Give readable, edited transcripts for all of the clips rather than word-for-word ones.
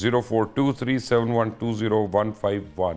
04237120-151।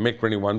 MiG-21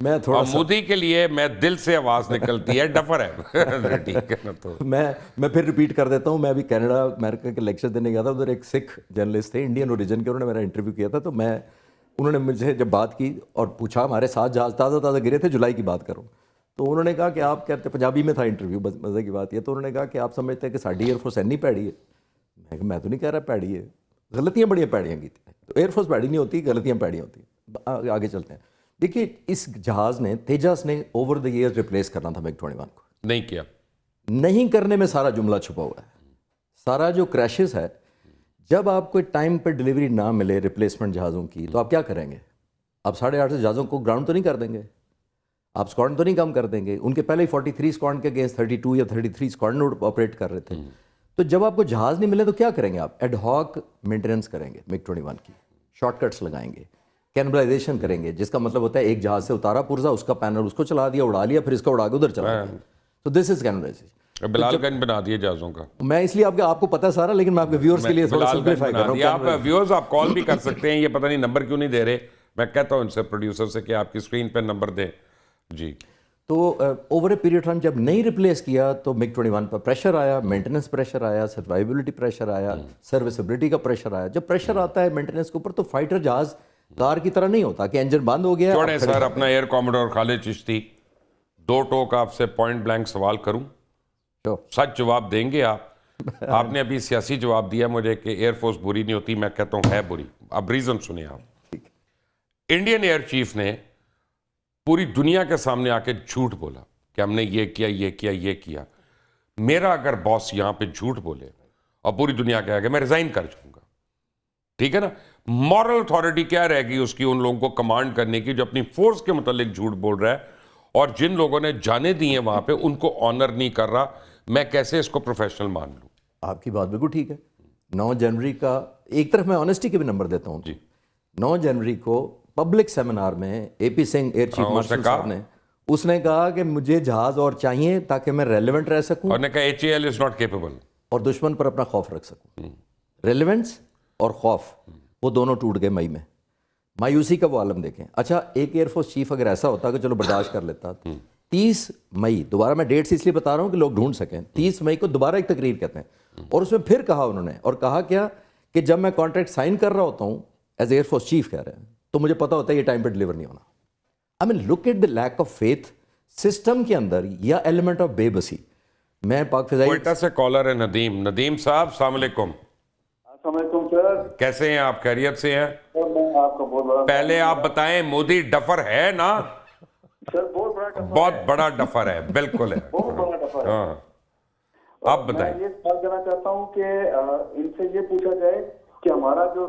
میں تھوڑا اور مودی کے لیے میں دل سے آواز نکلتی ہے ڈفر ہے ٹھیک ہے نا. تو میں پھر ریپیٹ کر دیتا ہوں. میں ابھی کینیڈا امریکہ کے لیکچر دینے گیا تھا. ادھر ایک سکھ جرنلسٹ تھے انڈین اوریجن کے, انہوں نے میرا انٹرویو کیا تھا. تو انہوں نے مجھے جب بات کی اور پوچھا, ہمارے ساتھ جہاز تازہ گرے تھے, جولائی کی بات کروں, تو انہوں نے کہا کہ آپ کہتے, پنجابی میں تھا انٹرویو, مزے کی بات یہ, تو انہوں نے کہا کہ آپ سمجھتے ہیں کہ ساڈی ایئر فورس اینی پیڑی ہے. میں تو نہیں کہہ رہا پیڑی ہے, غلطیاں بڑی پیڑیاں کی تھیں. تو ایئر فورس پیڑی نہیں ہوتی, غلطیاں پیڑیاں ہوتی ہیں. آگے چلتے ہیں. دیکھیے اس جہاز نے, تیجس نے اوور دا ایئر ریپلیس کرنا تھا MiG-21 کو, نہیں کیا. نہیں کرنے میں سارا جملہ چھپا ہوا ہے. سارا جو کریشز ہے, جب آپ کو ٹائم پہ ڈلیوری نہ ملے ریپلیسمنٹ جہازوں کی, تو آپ کیا کریں گے؟ آپ 850 جہازوں کو گراؤنڈ تو نہیں کر دیں گے, آپ اسکواڈن تو نہیں کم کر دیں گے. ان کے پہلے ہی 43 اسکواڈن کے اگینسٹ 32 یا 33 اسکواڈن آپریٹ کر رہے تھے. تو جب آپ کو جہاز نہیں ملے تو کیا کریں گے؟ آپ ایڈ ہاک مینٹیننس کریں گے MiG-21 کی, شارٹ کٹس لگائیں گے, کینبلائزیشن کریں گے, جس کا مطلب ہوتا ہے ایک جہاز سے اتارا پرزا, اس کا پینل اس کو چلا دیا, اڑا لیا, پھر اس کا اڑا کے ادھر چلا دیا. تو دس از کینبلائزیشن. بلال گنج بنا دیے جہازوں کا. میں اس لیے آپ کو پتہ ہے سارا, لیکن میں آپ کے ویورز کے لیے تھوڑا سمپلیفائی کر رہا ہوں. آپ ویورز آپ کال بھی کر سکتے ہیں, یہ پتہ نہیں نمبر کیوں نہیں دے رہے. میں کہتا ہوں ان سے پروڈیوسر سے کہ آپ کی اسکرین پہ نمبر دیں. جی. تو اوور اے پیریڈ ٹائم جب نہیں ریپلیس کیا تو MiG-21 پر پریشر آیا, مینٹیننس پریشر آیا, سروائیبلٹی پریشر آیا, سروسبلٹی کا پریشر آیا. جب پریشر آتا ہے مینٹیننس کے اوپر تو فائٹر جہاز کار کی طرح نہیں ہوتا کہ انجن بند ہو گیا. چھوڑیں سر اپنا ایئر کاموڈور خالد چشتی, 2 ٹوک آپ سے پوائنٹ بلینک سوال کروں, سچ جواب دیں گے آپ؟ آپ نے ابھی سیاسی جواب دیا مجھے کہ ایئر فورس بری نہیں ہوتی, میں کہتا ہوں ہے بری. اب ریزن سنیں آپ. انڈین ایئر چیف نے پوری دنیا کے سامنے آ کے جھوٹ بولا کہ ہم نے یہ کیا یہ کیا یہ کیا. میرا اگر باس یہاں پہ جھوٹ بولے اور پوری دنیا کہے کہ میں ریزائن کر جاؤں گا, ٹھیک ہے نا, مورل اتھارٹی کیا رہے گی اس کی ان لوگوں کو کمانڈ کرنے کی جو اپنی فورس کے متعلق جھوٹ بول رہا ہے, اور جن لوگوں نے جانے دی ہیں وہاں پہ ان کو آنر نہیں کر رہا. میں کیسے اس کو پروفیشنل مان لوں؟ آپ کی بات بالکل ٹھیک ہے. 9 جنوری کا ایک طرف میں آنیسٹی کے بھی نمبر دیتا ہوں. 9 جنوری کو پبلک سیمینار میں AP Singh air chief marshal صاحب نے, اس نے کہا کہ مجھے جہاز اور چاہیے تاکہ میں ریلیونٹ رہ سکوں, اور نے کہا HAL is not capable, اور دشمن پر اپنا خوف رکھ سکوں. ریلیونس اور خوف وہ دونوں ٹوٹ گئے مئی میں. مایوسی کا وہ عالم دیکھیں. اچھا ایک ایئر فورس چیف اگر ایسا ہوتا کہ چلو برداشت کر لیتا, 30 مئی, دوبارہ میں ڈیٹس اس لیے بتا رہا ہوں کہ لوگ ڈھونڈ سکیں, 30 مئی کو دوبارہ ایک تقریر کہتے ہیں, اور اس میں پھر کہا انہوں نے, اور کہا کیا کہ جب میں کانٹریکٹ سائن کر رہا ہوتا ہوں ایز ایئر فورس چیف کہہ رہے ہیں, تو مجھے پتا ہوتا ہے یہ ٹائم پہ ڈلیور نہیں ہونا. I mean look at the leak of faith system کے اندر, یا ایلیمنٹ آف بے بسی. میں پاک فضائی کوئٹہ سے کالر ہے ندیم. ندیم صاحب السلام علیکم. السلام علیکم سر. کیسے ہیں آپ؟ خیریت سے ہیں؟ میں آپ کا بہت بڑا, پہلے آپ بتائیں مودی ڈفر ہے نا؟ سر بہت بڑا ڈفر, بہت بڑا ڈفر ہے, بالکل ہے. بہت بڑا ڈفر ہے. ہاں آپ بتائیں. میں یہ سوال کرنا چاہتا ہوں کہ ان سے یہ پوچھا جائے کہ ہمارا جو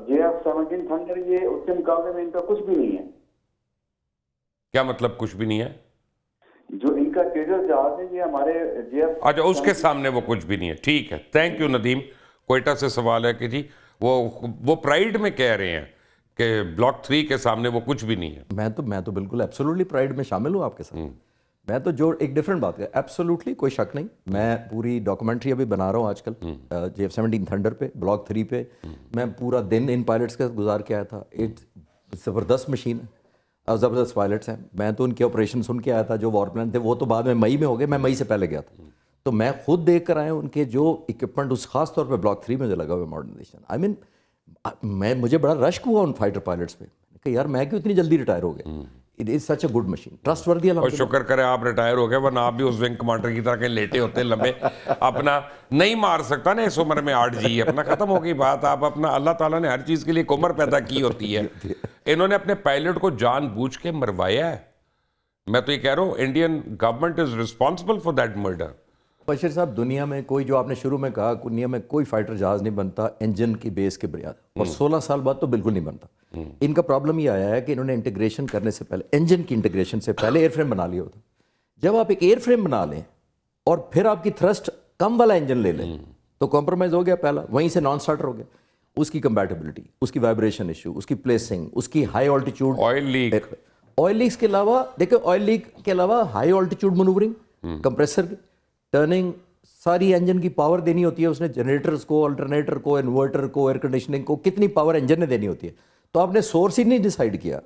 JF-17 تھنڈر, یہ اس کے مقابلے میں ان کا کچھ بھی نہیں ہے. کیا مطلب کچھ بھی نہیں ہے؟ جو ان کا تیجس جہاز ہے یہ ہمارے JF, اچھا اس کے سامنے وہ کچھ بھی نہیں ہے. ٹھیک ہے, تھینک یو ندیم. کوئٹہ سے سوال ہے کہ جی وہ پرائیڈ میں کہہ رہے ہیں کہ بلاک 3 کے سامنے وہ کچھ بھی نہیں ہے. میں تو بالکل ایبسولوٹلی پرائڈ میں شامل ہوں آپ کے ساتھ. میں تو جو ایک ڈفرینٹ بات ہے, ایبسولوٹلی کوئی شک نہیں. میں پوری ڈاکومنٹری ابھی بنا رہا ہوں آج کل JF-17 تھنڈر پہ, بلاک 3 پہ. میں پورا دن ان پائلٹس کے گزار کے آیا تھا. ایک زبردست مشین ہے اور زبردست پائلٹس ہیں. میں تو ان کے آپریشن سن کے آیا تھا, جو وار پلان تھے وہ تو بعد میں مئی میں ہو گئے, میں مئی سے پہلے گیا تھا. تو میں خود دیکھ کر آیا ہوں ان کے جو اکوپمنٹ, اس خاص طور پہ بلاک 3 میں جو لگا ہوا ہے ماڈرنائزیشن. آئی مین مجھے بڑا رشک ہوا ان فائٹر پائلٹس پہ کہ یار میں کیوں اتنی جلدی ریٹائر ہو گیا. It is such a good machine, trust وردی. اور شکر کرے آپ ریٹائر ہو گئے, ورنہ آپ بھی اس ونگ کمانڈر کی طرح کے لیٹے ہوتے لمبے. اپنا نہیں مار سکتا نا اس عمر میں 8 جی, اپنا ختم ہو گئی بات. آپ اپنا, اللہ تعالیٰ نے ہر چیز کے لیے ایک عمر پیدا کی ہوتی ہے. انہوں نے اپنے پائلٹ کو جان بوجھ کے مروایا ہے. میں تو یہ کہہ رہا ہوں Indian government is responsible for that murder. Bashir صاحب, دنیا میں کوئی, جو آپ نے شروع میں کہا, دنیا میں کوئی فائٹر جہاز نہیں بنتا انجن کی بیس کے بنیاد, اور 16 سال بعد تو بالکل نہیں بنتا. ان کا پرابلم یہ آیا ہے کہ انہوں نے انٹیگریشن کرنے سے پہلے, انجن کی انٹیگریشن سے پہلے ایئر فریم بنا لیا ہوتا. جب آپ ایک ایئر فریم بنا لیں اور پھر آپ کی تھرسٹ کم والا انجن لے لیں تو کمپرومائز ہو گیا پہلا, وہیں سے نان سٹارٹر ہو گیا. اس کی کمپیٹیبلٹی, اس کی وائبریشن ایشو, اس کی پلیسنگ, اس کی high altitude, oil leak, oil leaks کے علاوہ دیکھیں, آئل لیک کے علاوہ ہائی آلٹیچیوڈ منورنگ, کمپریسر کی ٹرننگ, ساری انجن کی پاور دینی ہوتی ہے اس نے, جنریٹرز کو, الٹرنیٹر کو, انورٹر کو, ایئر کنڈیشننگ کو, کتنی پاور انجن نے دینی ہوتی ہے. تو آپ نے سورس ہی نہیں ڈیسائیڈ کیا.